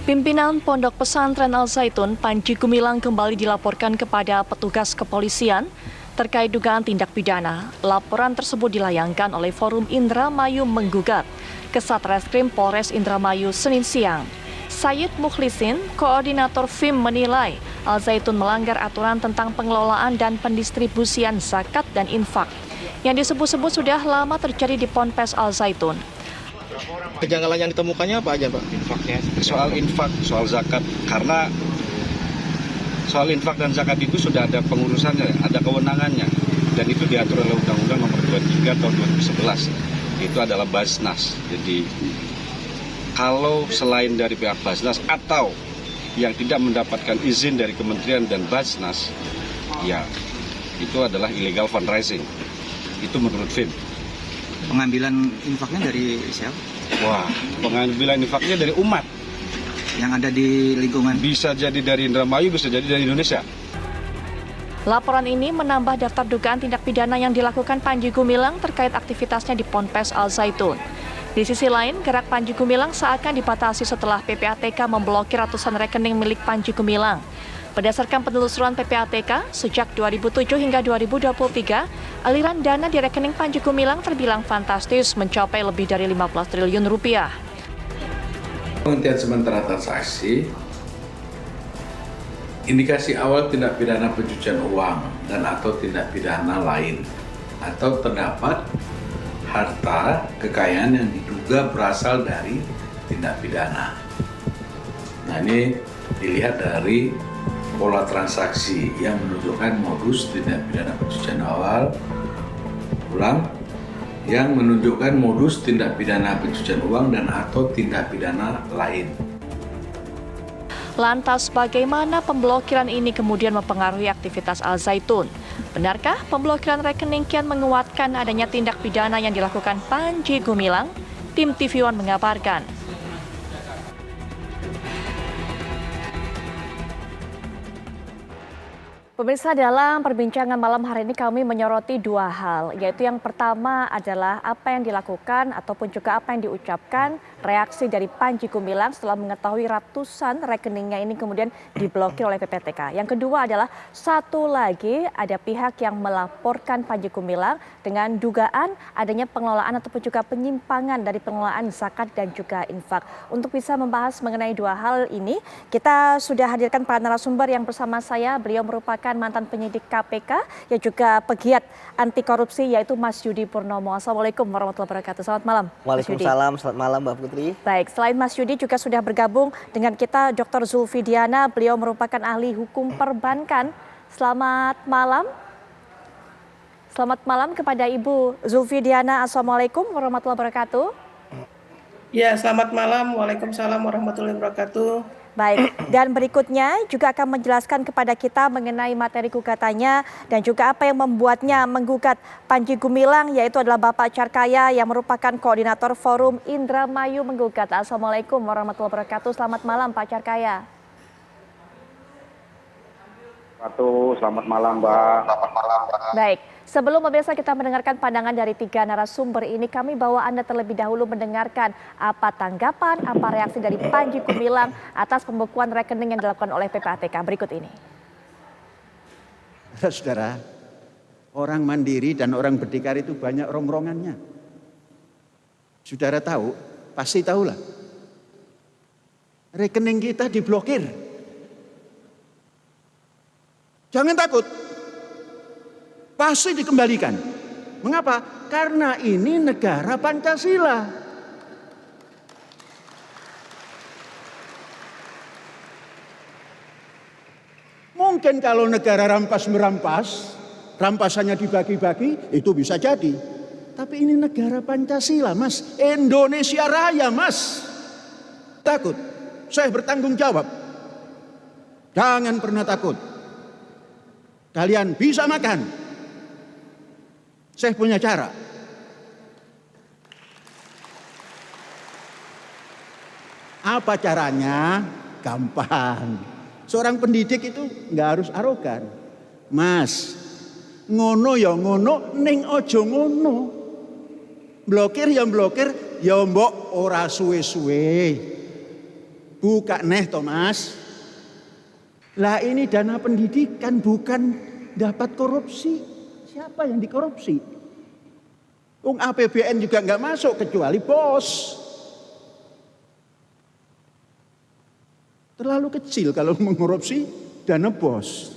Pimpinan Pondok Pesantren Al Zaitun, Panji Gumilang kembali dilaporkan kepada petugas kepolisian terkait dugaan tindak pidana. Laporan tersebut dilayangkan oleh Forum Indramayu Menggugat ke Satreskrim Polres Indramayu Senin siang. Sayyid Mukhlisin, koordinator FIM menilai Al Zaitun melanggar aturan tentang pengelolaan dan pendistribusian zakat dan infak yang disebut-sebut sudah lama terjadi di Ponpes Al Zaitun. Kejanggalan yang ditemukannya apa aja, Pak? Infaknya, soal infak, soal zakat. Karena soal infak dan zakat itu sudah ada pengurusannya, ada kewenangannya. Dan itu diatur oleh Undang-Undang Nomor 23 Tahun 2011. Itu adalah Basnas. Jadi kalau selain dari pihak Basnas atau yang tidak mendapatkan izin dari Kementerian dan Basnas, ya itu adalah illegal fundraising. Itu menurut FIM. Pengambilan infaknya dari siapa? Wah, pengambilan infaknya dari umat. Yang ada di lingkungan? Bisa jadi dari Indramayu, bisa jadi dari Indonesia. Laporan ini menambah daftar dugaan tindak pidana yang dilakukan Panji Gumilang terkait aktivitasnya di Ponpes Al Zaitun. Di sisi lain, gerak Panji Gumilang seakan dibatasi setelah PPATK memblokir ratusan rekening milik Panji Gumilang. Berdasarkan penelusuran PPATK, sejak 2007 hingga 2023, aliran dana di rekening Panji Gumilang terbilang fantastis mencapai lebih dari 15 triliun rupiah. Penghentian sementara transaksi, indikasi awal tindak pidana pencucian uang dan atau tindak pidana lain, atau terdapat harta kekayaan yang diduga berasal dari tindak pidana. Nah, ini dilihat dari pola transaksi yang menunjukkan modus tindak pidana pencucian awal, yang menunjukkan modus tindak pidana pencucian uang dan atau tindak pidana lain. Lantas bagaimana pemblokiran ini kemudian mempengaruhi aktivitas Al Zaitun? Benarkah pemblokiran rekening kian menguatkan adanya tindak pidana yang dilakukan Panji Gumilang? Tim TV One mengabarkan. Pemirsa, dalam perbincangan malam hari ini kami menyoroti dua hal, yaitu yang pertama adalah apa yang dilakukan ataupun juga apa yang diucapkan reaksi dari Panji Gumilang setelah mengetahui ratusan rekeningnya ini kemudian diblokir oleh PPATK. Yang kedua adalah satu lagi ada pihak yang melaporkan Panji Gumilang dengan dugaan adanya pengelolaan ataupun juga penyimpangan dari pengelolaan zakat dan juga infak. Untuk bisa membahas mengenai dua hal ini, kita sudah hadirkan para narasumber yang bersama saya. Beliau merupakan mantan penyidik KPK yang juga pegiat anti korupsi, yaitu Mas Yudi Purnomo. Assalamualaikum warahmatullahi wabarakatuh. Selamat malam. Waalaikumsalam, selamat malam Mbak Putri. Baik, selain Mas Yudi juga sudah bergabung dengan kita Dr. Zulfi Diana. Beliau merupakan ahli hukum perbankan. Selamat malam. Selamat malam kepada Ibu Zulfi Diana. Assalamualaikum warahmatullahi wabarakatuh. Ya, selamat malam. Waalaikumsalam warahmatullahi wabarakatuh. Baik, dan berikutnya juga akan menjelaskan kepada kita mengenai materi gugatannya dan juga apa yang membuatnya menggugat Panji Gumilang, yaitu adalah Bapak Carkaya yang merupakan koordinator Forum Indramayu Menggugat. Assalamualaikum warahmatullahi wabarakatuh. Selamat malam Pak Carkaya. Selamat malam, Mbak. Baik, sebelum pemirsa kita mendengarkan pandangan dari tiga narasumber ini, kami bawa Anda terlebih dahulu mendengarkan apa tanggapan, apa reaksi dari Panji Gumilang atas pembekuan rekening yang dilakukan oleh PPATK berikut ini. Saudara, orang mandiri dan orang berdikari itu banyak rongrongannya. Saudara tahu, pasti tahulah. Rekening kita diblokir. Jangan takut, pasti dikembalikan. Mengapa? Karena ini negara Pancasila. Mungkin kalau negara rampas-merampas, rampasannya dibagi-bagi, itu bisa jadi. Tapi ini negara Pancasila, Mas. Indonesia Raya, Mas. Takut, saya bertanggung jawab. Jangan pernah takut. Kalian bisa makan. Saya punya cara. Apa caranya? Gampang. Seorang pendidik itu nggak harus arogan. Mas, ngono ya ngono, ning ojo ngono. Blokir ya mbok ora suwe-suwe. Buka neh Thomas. Lah ini dana pendidikan bukan dapat korupsi. Siapa yang dikorupsi? APBN juga nggak masuk kecuali bos. Terlalu kecil kalau mengkorupsi dana bos.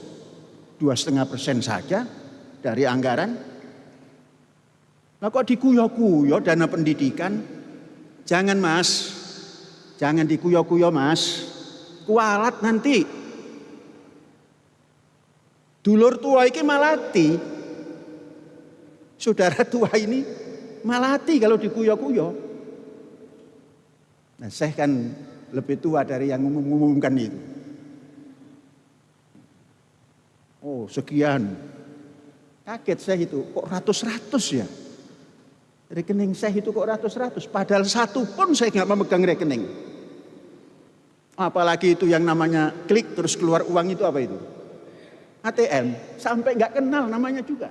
2,5% saja dari anggaran. Nah kok dikuyo-kuyo dana pendidikan? Jangan mas, jangan dikuyo-kuyo mas. Kualat nanti. Dulur tua ini malati. Saudara tua ini malati kalau dikuyo-kuyo. Nah saya kan lebih tua dari yang mengumumkan itu. Oh sekian. Kaget saya itu, kok ratus-ratus ya? Rekening saya itu kok ratus-ratus. Padahal satu pun saya nggak memegang rekening. Apalagi itu yang namanya klik terus keluar uang itu apa itu? ATM. Sampai nggak kenal namanya juga.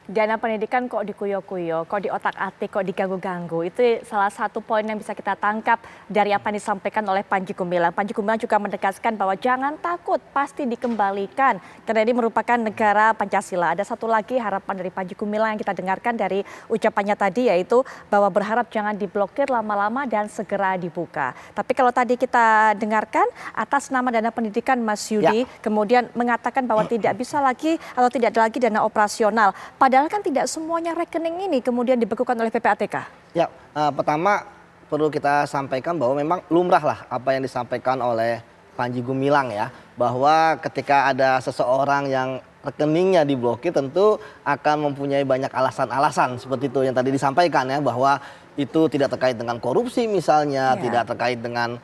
Dana pendidikan kok dikuyo-kuyo, kok diotak-atik, kok diganggu-ganggu. Itu salah satu poin yang bisa kita tangkap dari apa yang disampaikan oleh Panji Gumilang. Panji Gumilang juga menegaskan bahwa jangan takut, pasti dikembalikan. Karena ini merupakan negara Pancasila. Ada satu lagi harapan dari Panji Gumilang yang kita dengarkan dari ucapannya tadi, yaitu bahwa berharap jangan diblokir lama-lama dan segera dibuka. Tapi kalau tadi kita dengarkan atas nama dana pendidikan Mas Yudi, kemudian mengatakan bahwa tidak bisa lagi atau tidak ada lagi dana operasional. Padahal kan tidak semuanya rekening ini kemudian dibekukan oleh PPATK. Ya, pertama perlu kita sampaikan bahwa memang lumrah lah apa yang disampaikan oleh Panji Gumilang ya. Bahwa ketika ada seseorang yang rekeningnya diblokir tentu akan mempunyai banyak alasan-alasan seperti itu yang tadi disampaikan ya. Bahwa itu tidak terkait dengan korupsi misalnya, tidak terkait dengan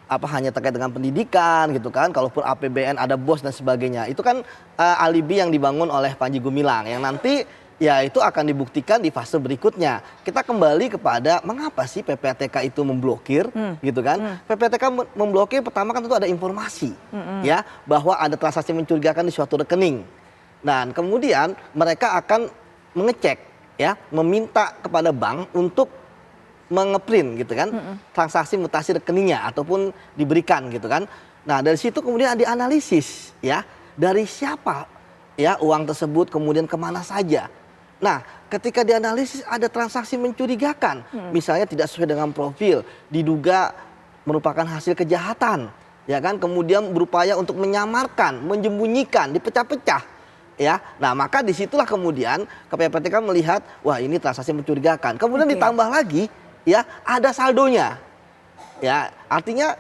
hanya terkait dengan pendidikan gitu kan, kalaupun APBN ada bos dan sebagainya. Itu kan alibi yang dibangun oleh Panji Gumilang yang nanti ya itu akan dibuktikan di fase berikutnya. Kita kembali kepada mengapa sih PPATK itu memblokir gitu kan. PPATK memblokir pertama kan tentu ada informasi ya bahwa ada transaksi mencurigakan di suatu rekening. Dan kemudian mereka akan mengecek ya, meminta kepada bank untuk mengeprint gitu kan, transaksi mutasi rekeningnya ataupun diberikan gitu kan. Nah dari situ kemudian dianalisis ya, dari siapa ya uang tersebut kemudian kemana saja. Nah ketika dianalisis ada transaksi mencurigakan, misalnya tidak sesuai dengan profil, diduga merupakan hasil kejahatan, ya kan, kemudian berupaya untuk menyamarkan, menyembunyikan, dipecah-pecah. Ya, nah maka disitulah kemudian PPATK melihat, wah ini transaksi mencurigakan. Kemudian ditambah lagi, ya ada saldonya, ya artinya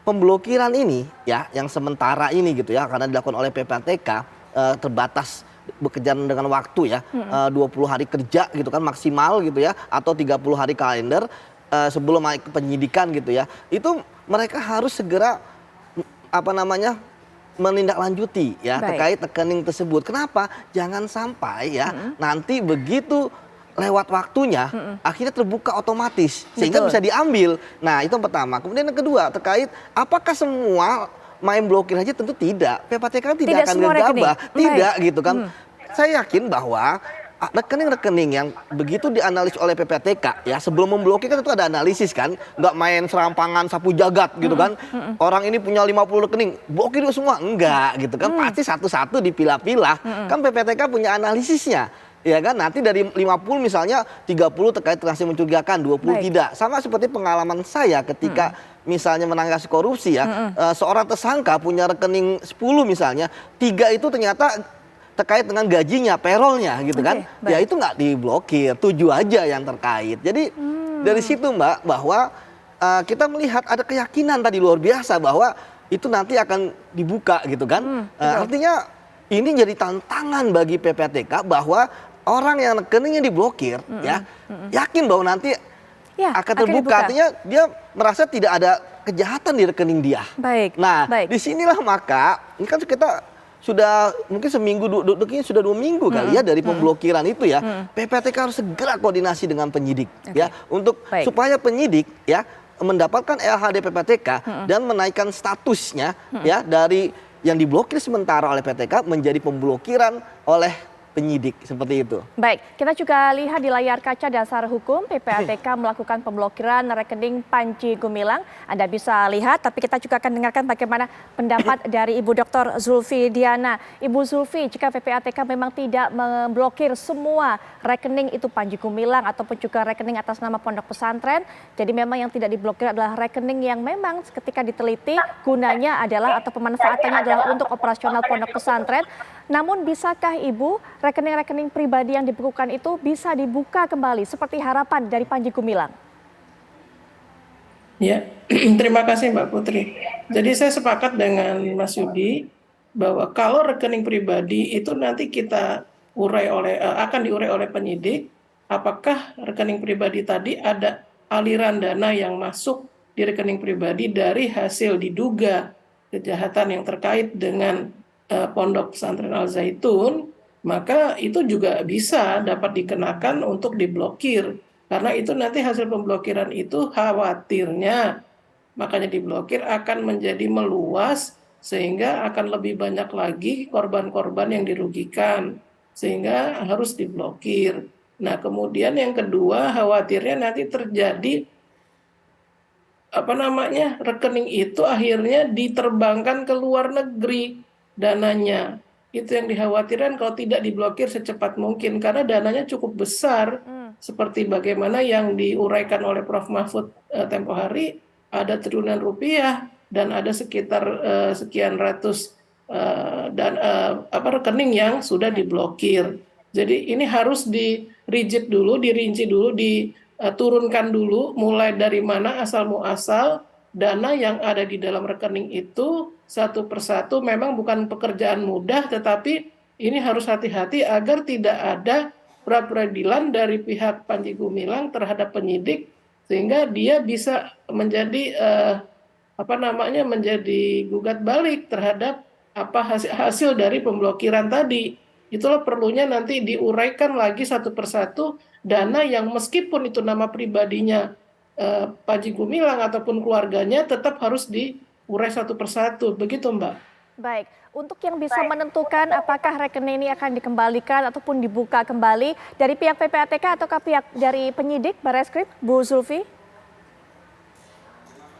pemblokiran ini ya yang sementara ini gitu ya karena dilakukan oleh PPATK terbatas bekerja dengan waktu ya 20 hari kerja gitu kan maksimal gitu ya atau 30 hari kalender sebelum naik ke penyidikan gitu ya itu mereka harus segera menindaklanjuti ya terkait rekening tersebut. Kenapa? Jangan sampai ya nanti begitu lewat waktunya akhirnya terbuka otomatis sehingga bisa diambil. Nah itu yang pertama. Kemudian yang kedua terkait apakah semua main blokir aja, tentu tidak. PPATK tidak akan gegabah, tidak gitu kan. Saya yakin bahwa rekening-rekening yang begitu dianalisis oleh PPATK ya sebelum memblokir kan itu ada analisis kan, nggak main serampangan sapu jagat gitu kan. Orang ini punya 50 rekening, blokir semua, enggak gitu kan. Pasti satu-satu dipilah-pilah. Kan PPATK punya analisisnya. Ya kan, nanti dari 50 misalnya 30 terkait transaksi mencurigakan, 20 tidak. Sama seperti pengalaman saya ketika misalnya menangani korupsi ya, seorang tersangka punya rekening 10 misalnya, 3 itu ternyata terkait dengan gajinya, payrollnya gitu kan. Ya itu nggak diblokir, 7 aja yang terkait. Jadi dari situ Mbak, bahwa kita melihat ada keyakinan tadi luar biasa bahwa itu nanti akan dibuka gitu kan. Artinya ini jadi tantangan bagi PPATK bahwa orang yang rekeningnya diblokir ya yakin bahwa nanti akan terbuka. Artinya dia merasa tidak ada kejahatan di rekening dia. Nah disinilah maka ini kan kita sudah mungkin seminggu sudah 2 minggu kali ya dari pemblokiran itu ya. PPATK harus segera koordinasi dengan penyidik ya untuk supaya penyidik ya mendapatkan LHD PPATK dan menaikkan statusnya ya dari yang diblokir sementara oleh PPATK menjadi pemblokiran oleh penyidik, seperti itu. Baik, kita juga lihat di layar kaca dasar hukum PPATK melakukan pemblokiran rekening Panji Gumilang. Anda bisa lihat, tapi kita juga akan dengarkan bagaimana pendapat dari Ibu Dr. Zulfi Diana. Ibu Zulfi, jika PPATK memang tidak memblokir semua rekening itu Panji Gumilang ataupun juga rekening atas nama pondok pesantren, jadi memang yang tidak diblokir adalah rekening yang memang ketika diteliti gunanya adalah atau pemanfaatannya adalah untuk operasional pondok pesantren. Namun bisakah Ibu rekening-rekening pribadi yang dibekukan itu bisa dibuka kembali seperti harapan dari Panji Gumilang? Ya, terima kasih Mbak Putri. Jadi saya sepakat dengan Mas Yudi bahwa kalau rekening pribadi itu nanti kita akan diurai oleh penyidik, apakah rekening pribadi tadi ada aliran dana yang masuk di rekening pribadi dari hasil diduga kejahatan yang terkait dengan Pondok Pesantren Al Zaitun, maka itu juga bisa dapat dikenakan untuk diblokir. Karena itu nanti hasil pemblokiran itu khawatirnya, makanya diblokir akan menjadi meluas sehingga akan lebih banyak lagi korban-korban yang dirugikan. Sehingga harus diblokir. Nah, kemudian yang kedua, khawatirnya nanti terjadi rekening itu akhirnya diterbangkan ke luar negeri dananya. Itu yang dikhawatirkan kalau tidak diblokir secepat mungkin karena dananya cukup besar seperti bagaimana yang diuraikan oleh Prof. Mahfud tempo hari, ada triliunan rupiah dan ada sekitar sekian ratus rekening yang sudah diblokir. Jadi ini harus dirinci dulu, diturunkan dulu mulai dari mana asal muasal dana yang ada di dalam rekening itu satu persatu. Memang bukan pekerjaan mudah, tetapi ini harus hati-hati agar tidak ada pra-peradilan dari pihak Panji Gumilang terhadap penyidik sehingga dia bisa menjadi menjadi gugat balik terhadap hasil dari pemblokiran tadi. Itulah perlunya nanti diuraikan lagi satu persatu dana yang meskipun itu nama pribadinya Panji Gumilang ataupun keluarganya tetap harus diurai satu persatu. Begitu Mbak. Baik, untuk yang bisa menentukan apakah rekening ini akan dikembalikan ataupun dibuka kembali dari pihak PPATK ataukah pihak dari penyidik Barreskrim, Bu Zulfi?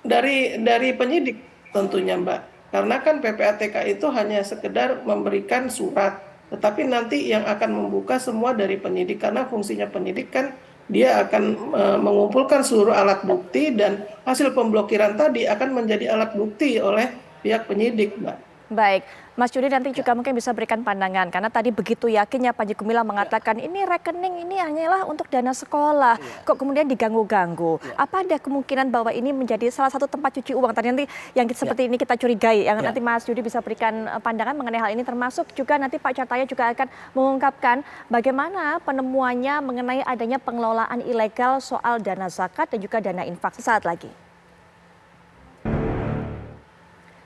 Dari penyidik tentunya Mbak. Karena kan PPATK itu hanya sekedar memberikan surat, tetapi nanti yang akan membuka semua dari penyidik karena fungsinya penyidik kan dia akan mengumpulkan seluruh alat bukti dan hasil pemblokiran tadi akan menjadi alat bukti oleh pihak penyidik, Mbak. Baik, Mas Yudi nanti juga mungkin bisa berikan pandangan karena tadi begitu yakinnya Panji Gumilang mengatakan ini rekening ini hanyalah untuk dana sekolah, kok kemudian diganggu-ganggu. Apa ada kemungkinan bahwa ini menjadi salah satu tempat cuci uang tadi nanti yang seperti ini kita curigai, yang nanti Mas Yudi bisa berikan pandangan mengenai hal ini, termasuk juga nanti Pak Cartaya juga akan mengungkapkan bagaimana penemuannya mengenai adanya pengelolaan ilegal soal dana zakat dan juga dana infak sesaat lagi.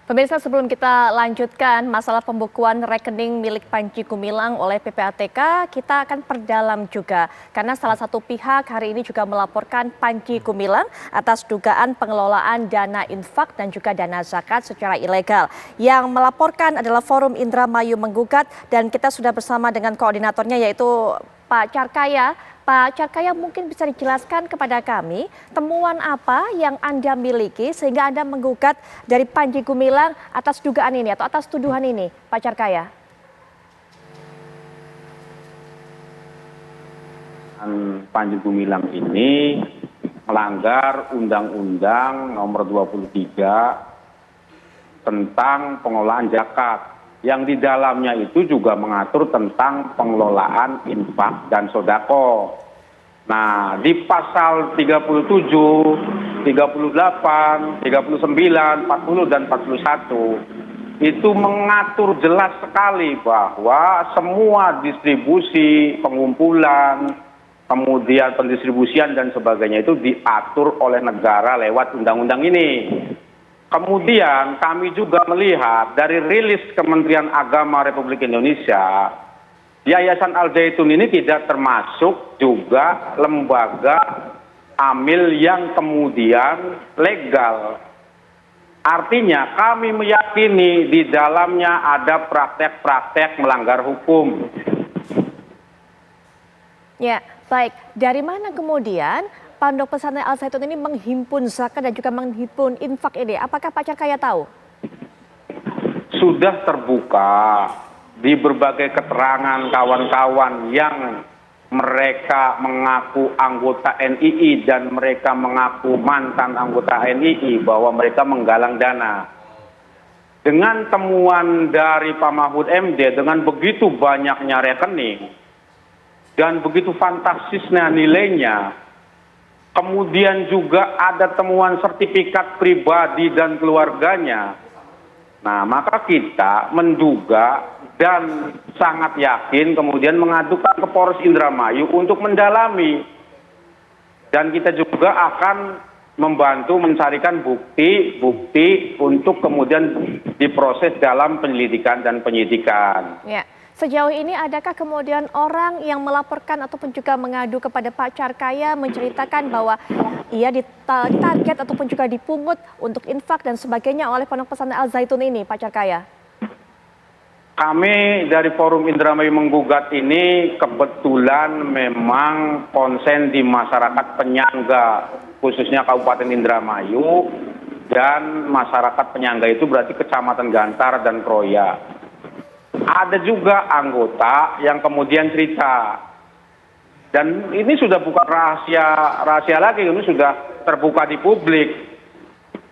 Pemirsa, sebelum kita lanjutkan masalah pembukuan rekening milik Panji Gumilang oleh PPATK, kita akan perdalam juga. Karena salah satu pihak hari ini juga melaporkan Panji Gumilang atas dugaan pengelolaan dana infak dan juga dana zakat secara ilegal. Yang melaporkan adalah Forum Indramayu Menggugat dan kita sudah bersama dengan koordinatornya yaitu Pak Cartaya. Pak Cartaya, mungkin bisa dijelaskan kepada kami temuan apa yang Anda miliki sehingga Anda menggugat dari Panji Gumilang atas dugaan ini atau atas tuduhan ini, Pak Cartaya? Panji Gumilang ini melanggar Undang-Undang Nomor 23 tentang pengelolaan zakat. Yang di dalamnya itu juga mengatur tentang pengelolaan infak dan sodako. Nah, di pasal 37, 38, 39, 40, dan 41 itu mengatur jelas sekali bahwa semua distribusi, pengumpulan, kemudian pendistribusian dan sebagainya itu diatur oleh negara lewat undang-undang ini. Kemudian kami juga melihat dari rilis Kementerian Agama Republik Indonesia, Yayasan Al Zaitun ini tidak termasuk juga lembaga amil yang kemudian legal. Artinya kami meyakini di dalamnya ada praktek-praktek melanggar hukum. Ya, baik. Dari mana kemudian Pondok Pesantren Al Zaitun ini menghimpun zakat dan juga menghimpun infak ini? Apakah Pak Carkaya tahu? Sudah terbuka di berbagai keterangan kawan-kawan yang mereka mengaku anggota NII dan mereka mengaku mantan anggota NII bahwa mereka menggalang dana. Dengan temuan dari Pak Mahfud MD dengan begitu banyaknya rekening dan begitu fantastisnya nilainya, kemudian juga ada temuan sertifikat pribadi dan keluarganya. Nah, maka kita menduga dan sangat yakin kemudian mengadukan ke Polres Indramayu untuk mendalami. Dan kita juga akan membantu mencarikan bukti-bukti untuk kemudian diproses dalam penyelidikan dan penyidikan. Ya. Sejauh ini adakah kemudian orang yang melaporkan ataupun juga mengadu kepada Pak Carkaya menceritakan bahwa ia ditarget ataupun juga dipungut untuk infak dan sebagainya oleh Pondok Pesantren Al Zaitun ini, Pak Carkaya? Kami dari Forum Indramayu Menggugat ini kebetulan memang konsen di masyarakat penyangga, khususnya Kabupaten Indramayu, dan masyarakat penyangga itu berarti Kecamatan Gantar dan Kroya. Ada juga anggota yang kemudian cerita, dan ini sudah bukan rahasia lagi, ini sudah terbuka di publik.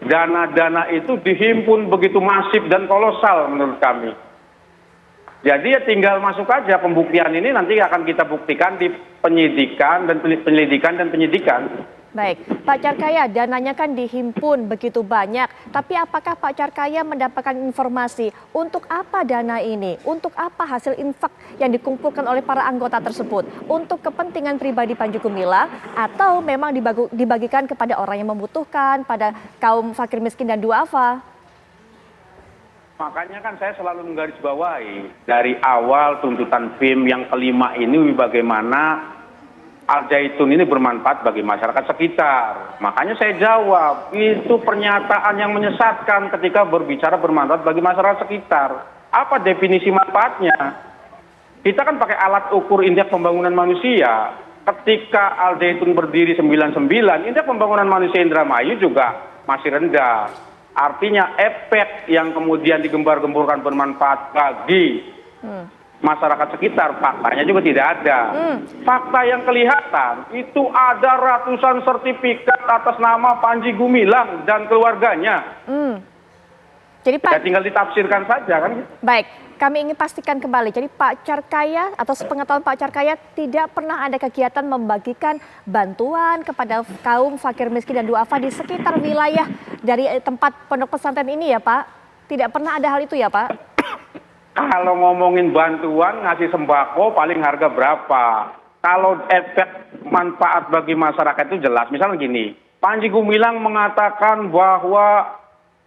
Dana-dana itu dihimpun begitu masif dan kolosal menurut kami. Jadi ya tinggal masuk aja, pembuktian ini nanti akan kita buktikan di penyelidikan dan penyidikan. Baik, Pak Carkaya, dananya kan dihimpun begitu banyak, tapi apakah Pak Carkaya mendapatkan informasi untuk apa dana ini, untuk apa hasil infak yang dikumpulkan oleh para anggota tersebut, untuk kepentingan pribadi Panji Gumilang atau memang dibagikan kepada orang yang membutuhkan, pada kaum fakir miskin dan duafa? Makanya kan saya selalu menggarisbawahi dari awal tuntutan PIM yang kelima ini bagaimana Al Zaitun ini bermanfaat bagi masyarakat sekitar. Makanya saya jawab, itu pernyataan yang menyesatkan ketika berbicara bermanfaat bagi masyarakat sekitar. Apa definisi manfaatnya? Kita kan pakai alat ukur indeks pembangunan manusia. Ketika Al Zaitun berdiri 99, indeks pembangunan manusia Indramayu juga masih rendah. Artinya efek yang kemudian digembar-gemburkan bermanfaat bagi masyarakat sekitar, faktanya juga tidak ada. Fakta yang kelihatan itu ada ratusan sertifikat atas nama Panji Gumilang dan keluarganya. Jadi Pak, ya tinggal ditafsirkan saja kan. Baik, kami ingin pastikan kembali. Jadi Pak Carkaya atau sepengetahuan Pak Carkaya tidak pernah ada kegiatan membagikan bantuan kepada kaum fakir miskin dan duafa di sekitar wilayah dari tempat pondok pesantren ini ya Pak? Tidak pernah ada hal itu ya Pak? Kalau ngomongin bantuan, ngasih sembako paling harga berapa? Kalau efek manfaat bagi masyarakat itu jelas. Misalnya gini, Panji Gumilang mengatakan bahwa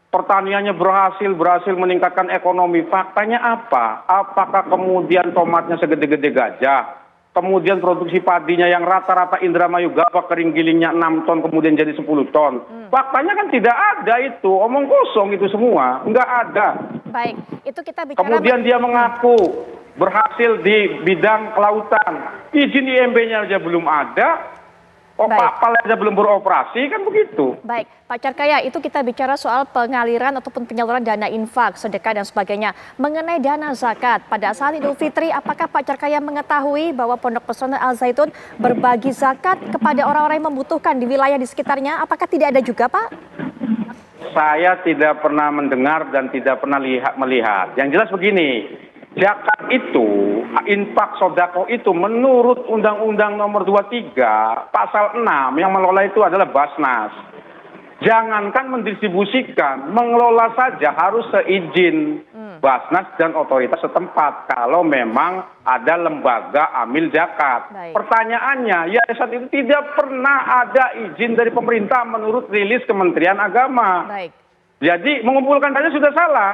pertaniannya berhasil meningkatkan ekonomi. Faktanya apa? Apakah kemudian tomatnya segede-gede gajah? Kemudian produksi padinya yang rata-rata Indramayu gabah kering gilingnya 6 ton kemudian jadi 10 ton. Faktanya kan tidak ada itu, omong kosong itu semua, enggak ada. Baik, itu kita bicara. Kemudian dia mengaku berhasil di bidang kelautan, izin IMB-nya aja belum ada, kapal aja belum beroperasi, kan begitu. Baik, Pak Carkaya, itu kita bicara soal pengaliran ataupun penyaluran dana infak, sedekah dan sebagainya. Mengenai dana zakat, pada saat Idul Fitri, apakah Pak Carkaya mengetahui bahwa Pondok Pesantren Al Zaitun berbagi zakat kepada orang-orang yang membutuhkan di wilayah di sekitarnya? Apakah tidak ada juga, Pak? Saya tidak pernah mendengar dan tidak pernah melihat. Yang jelas begini, zakat itu, infak sodako itu menurut Undang-Undang Nomor 23 Pasal 6 yang mengelola itu adalah Basnas. Jangankan mendistribusikan, mengelola saja harus seizin Basnas dan otoritas setempat kalau memang ada lembaga amil zakat. Pertanyaannya, yayasan itu tidak pernah ada izin dari pemerintah menurut rilis Kementerian Agama. Jadi mengumpulkan dana sudah salah.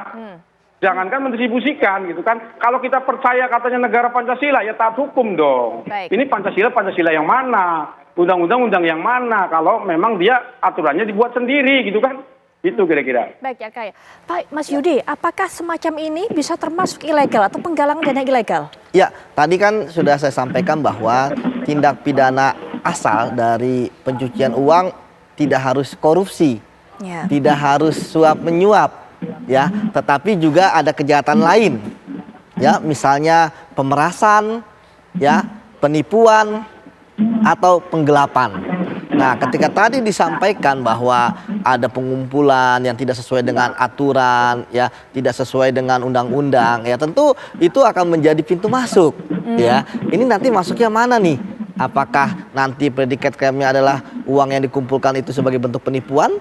Jangankan mendistribusikan gitu kan. Kalau kita percaya katanya negara Pancasila, ya taat hukum dong. Ini Pancasila yang mana? Undang-undang yang mana? Kalau memang dia aturannya dibuat sendiri gitu kan. Itu kira-kira. Baik ya Kak. Pak Mas Yudi, apakah semacam ini bisa termasuk ilegal atau penggalangan dana ilegal? Ya, tadi kan sudah saya sampaikan bahwa tindak pidana asal dari pencucian uang tidak harus korupsi, Ya. tidak harus suap menyuap, ya, tetapi juga ada kejahatan lain, ya, misalnya pemerasan, ya, penipuan atau penggelapan. Nah, ketika tadi disampaikan bahwa ada pengumpulan yang tidak sesuai dengan aturan, ya, tidak sesuai dengan undang-undang, ya, tentu itu akan menjadi pintu masuk, ya. Ini nanti masuknya mana nih? Apakah nanti predikat kami adalah uang yang dikumpulkan itu sebagai bentuk penipuan,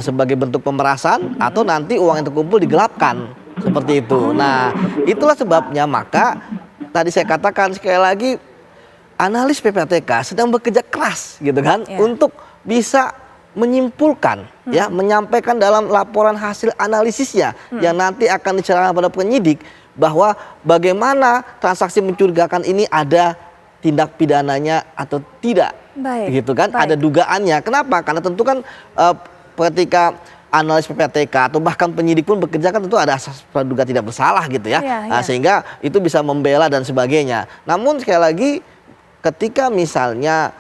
sebagai bentuk pemerasan, atau nanti uang yang terkumpul digelapkan, seperti itu. Nah, itulah sebabnya maka tadi saya katakan sekali lagi, analis PPATK sedang bekerja keras gitu kan, untuk bisa menyimpulkan, ya, menyampaikan dalam laporan hasil analisisnya yang nanti akan diserahkan pada penyidik bahwa bagaimana transaksi mencurigakan ini ada tindak pidananya atau tidak. Baik. Gitu kan, ada dugaannya. Kenapa? Karena tentu kan ketika analis PPATK atau bahkan penyidik pun bekerja kan tentu ada asas praduga tidak bersalah gitu ya. Nah, sehingga itu bisa membela dan sebagainya. Namun sekali lagi, ketika misalnya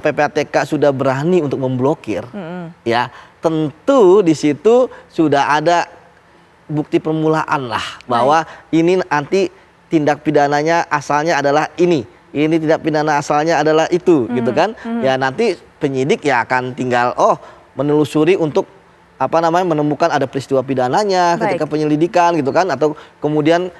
PPATK sudah berani untuk memblokir, ya, tentu di situ sudah ada bukti permulaan lah bahwa ini nanti tindak pidananya asalnya adalah ini tindak pidana asalnya adalah itu, gitu kan? Ya, nanti penyidik ya akan tinggal menelusuri untuk menemukan ada peristiwa pidananya ketika penyelidikan gitu kan, atau kemudian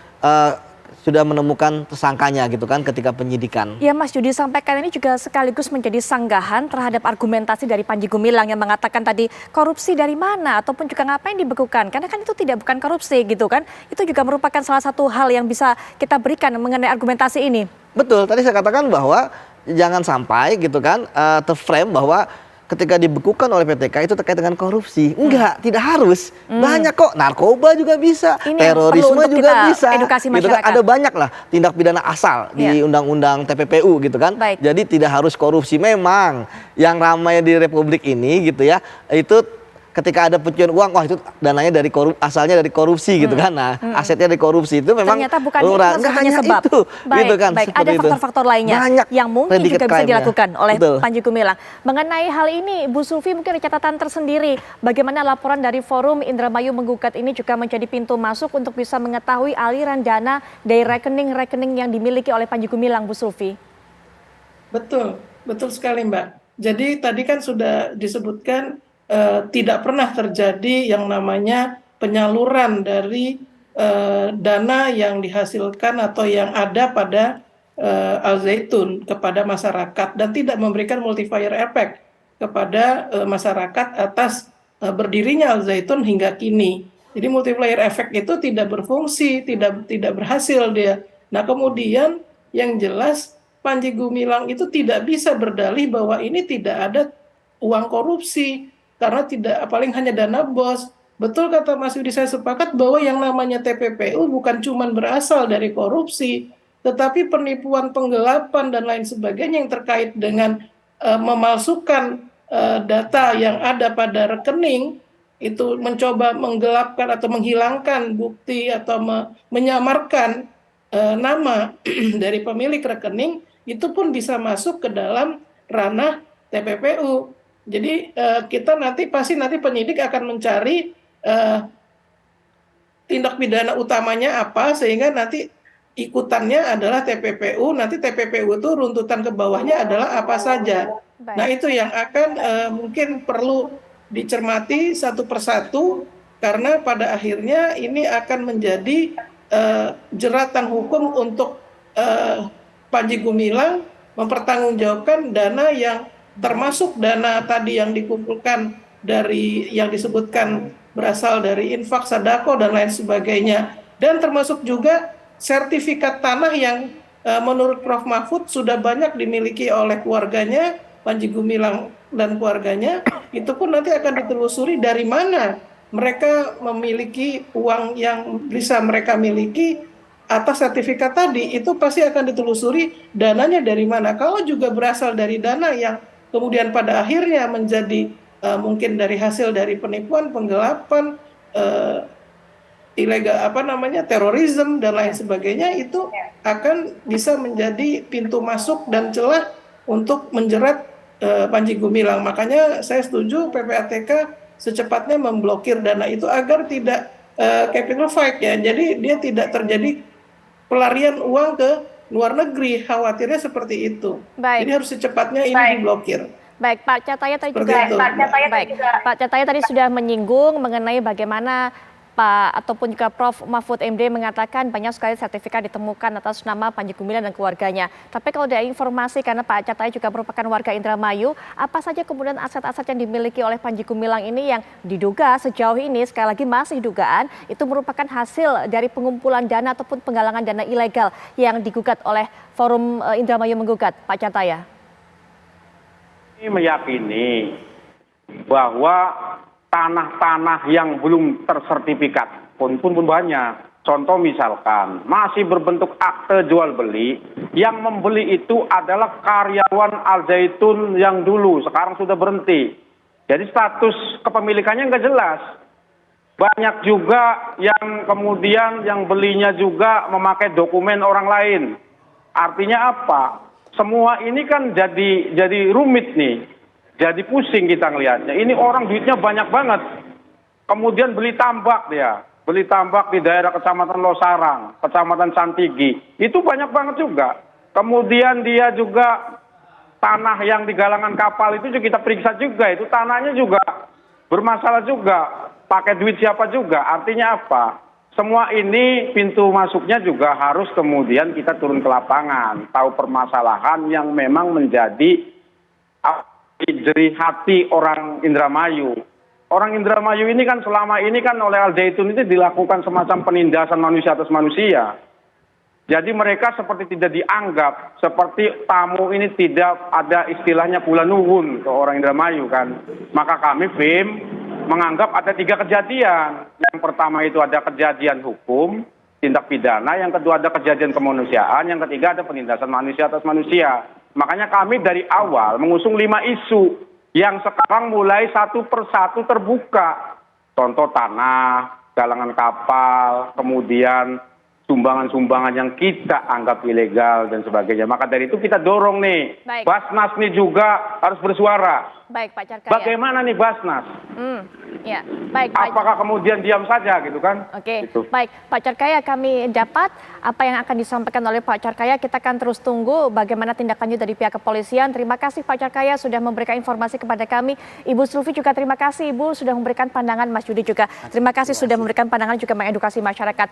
sudah menemukan tersangkanya gitu kan ketika penyidikan. Ya, Mas Yudi sampaikan ini juga sekaligus menjadi sanggahan terhadap argumentasi dari Panji Gumilang yang mengatakan tadi korupsi dari mana ataupun juga ngapain dibekukan, karena kan itu bukan korupsi gitu kan. Itu juga merupakan salah satu hal yang bisa kita berikan mengenai argumentasi ini. Betul, tadi saya katakan bahwa jangan sampai gitu kan terframe bahwa ketika dibekukan oleh PTK itu terkait dengan korupsi. Enggak, tidak harus. Banyak kok, narkoba juga bisa, Ini terorisme juga bisa. Edukasi gitu kan, masyarakat. ada banyak lah tindak pidana asal di Undang-Undang TPPU gitu kan. Baik. Jadi tidak harus korupsi. Memang yang ramai di Republik ini gitu ya, itu ketika ada pencucian uang, wah itu dananya asalnya dari korupsi gitu kan. Nah, asetnya dari korupsi itu memang ternyata bukan itu nggak satu-satunya hanya sebab. itu, Baik, gitu kan. baik. Ada Seperti itu. faktor-faktor lainnya Banyak yang mungkin juga bisa crime-nya. dilakukan oleh Betul. Panji Gumilang. Mengenai hal ini, Bu Sufi mungkin ada catatan tersendiri. Bagaimana laporan dari Forum Indramayu Menggugat ini juga menjadi pintu masuk untuk bisa mengetahui aliran dana dari rekening-rekening yang dimiliki oleh Panji Gumilang, Bu Sufi. Betul, betul sekali Mbak. Jadi tadi kan sudah disebutkan tidak pernah terjadi yang namanya penyaluran dari dana yang dihasilkan atau yang ada pada Al Zaitun kepada masyarakat dan tidak memberikan multiplier effect kepada masyarakat atas berdirinya Al Zaitun hingga kini. Jadi multiplier effect itu tidak berfungsi, tidak berhasil dia. Nah, kemudian yang jelas Panji Gumilang itu tidak bisa berdalih bahwa ini tidak ada uang korupsi karena paling hanya dana BOS. Betul kata Mas Yudi, saya sepakat bahwa yang namanya TPPU bukan cuma berasal dari korupsi, tetapi penipuan, penggelapan dan lain sebagainya yang terkait dengan memalsukan data yang ada pada rekening, itu mencoba menggelapkan atau menghilangkan bukti atau menyamarkan nama dari pemilik rekening, itu pun bisa masuk ke dalam ranah TPPU. Jadi kita nanti penyidik akan mencari tindak pidana utamanya apa, sehingga nanti ikutannya adalah TPPU. Nanti TPPU itu runtutan ke bawahnya adalah apa saja. Nah, itu yang akan mungkin perlu dicermati satu persatu, karena pada akhirnya ini akan menjadi jeratan hukum untuk Panji Gumilang mempertanggungjawabkan dana yang termasuk dana tadi yang dikumpulkan dari yang disebutkan berasal dari infak, sadako dan lain sebagainya, dan termasuk juga sertifikat tanah yang menurut Prof. Mahfud sudah banyak dimiliki oleh keluarganya, Panji Gumilang dan keluarganya. Itu pun nanti akan ditelusuri dari mana mereka memiliki uang yang bisa mereka miliki atas sertifikat tadi. Itu pasti akan ditelusuri dananya dari mana. Kalau juga berasal dari dana yang kemudian pada akhirnya menjadi mungkin dari hasil dari penipuan, penggelapan, ilegal terorisme dan lain sebagainya, itu akan bisa menjadi pintu masuk dan celah untuk menjerat Panji Gumilang. Makanya saya setuju PPATK secepatnya memblokir dana itu agar tidak capital fight ya. Jadi dia tidak terjadi pelarian uang ke luar negeri, khawatirnya seperti itu. Baik. Jadi harus secepatnya ini diblokir. Baik, Pak Cataya tadi Seperti juga itu. Pak Cataya tadi sudah menyinggung mengenai bagaimana Pak ataupun juga Prof Mahfud MD mengatakan banyak sekali sertifikat ditemukan atas nama Panji Gumilang dan keluarganya. Tapi kalau dari informasi, karena Pak Cataya juga merupakan warga Indramayu, apa saja kemudian aset-aset yang dimiliki oleh Panji Gumilang ini yang diduga sejauh ini, sekali lagi masih dugaan, itu merupakan hasil dari pengumpulan dana ataupun penggalangan dana ilegal yang digugat oleh Forum Indramayu Menggugat, Pak Cataya? Ini meyakini bahwa tanah-tanah yang belum tersertifikat pun banyak. Contoh misalkan masih berbentuk akte jual beli, yang membeli itu adalah karyawan Al Zaitun yang dulu, sekarang sudah berhenti. Jadi status kepemilikannya nggak jelas. Banyak juga yang kemudian yang belinya juga memakai dokumen orang lain. Artinya apa? Semua ini kan jadi rumit nih. Jadi pusing kita ngelihatnya. Ini orang duitnya banyak banget. Kemudian beli tambak dia. Beli tambak di daerah Kecamatan Losarang, Kecamatan Santigi. Itu banyak banget juga. Kemudian dia juga tanah yang di galangan kapal itu juga kita periksa juga. Itu tanahnya juga bermasalah juga. Pakai duit siapa juga. Artinya apa? Semua ini pintu masuknya juga harus kemudian kita turun ke lapangan. Tahu permasalahan yang memang menjadi jerih hati orang Indramayu. Orang Indramayu ini kan selama ini kan oleh Al Zaitun itu dilakukan semacam penindasan manusia atas manusia. Jadi mereka seperti tidak dianggap, seperti tamu ini tidak ada istilahnya pula nuwun ke orang Indramayu kan. Maka kami FIM menganggap ada 3 kejadian. Yang pertama itu ada kejadian hukum, tindak pidana, yang kedua ada kejadian kemanusiaan, yang ketiga ada penindasan manusia atas manusia. Makanya kami dari awal mengusung 5 isu yang sekarang mulai satu persatu terbuka. Contoh tanah, galangan kapal, kemudian sumbangan-sumbangan yang kita anggap ilegal dan sebagainya. Maka dari itu kita dorong nih, Baik. Basnas nih juga harus bersuara. Baik, Pak Carkaya. Bagaimana nih Basnas? Ya, baik, Pak. Apakah kemudian diam saja gitu kan? Oke, Gitu. baik Pak Carkaya, kami dapat apa yang akan disampaikan oleh Pak Carkaya. Kita akan terus tunggu bagaimana tindak lanjut dari pihak kepolisian. Terima kasih Pak Carkaya sudah memberikan informasi kepada kami. Ibu Sulfi juga terima kasih, Ibu sudah memberikan pandangan, Mas Yudi juga. Terima kasih sudah memberikan pandangan juga mengedukasi masyarakat.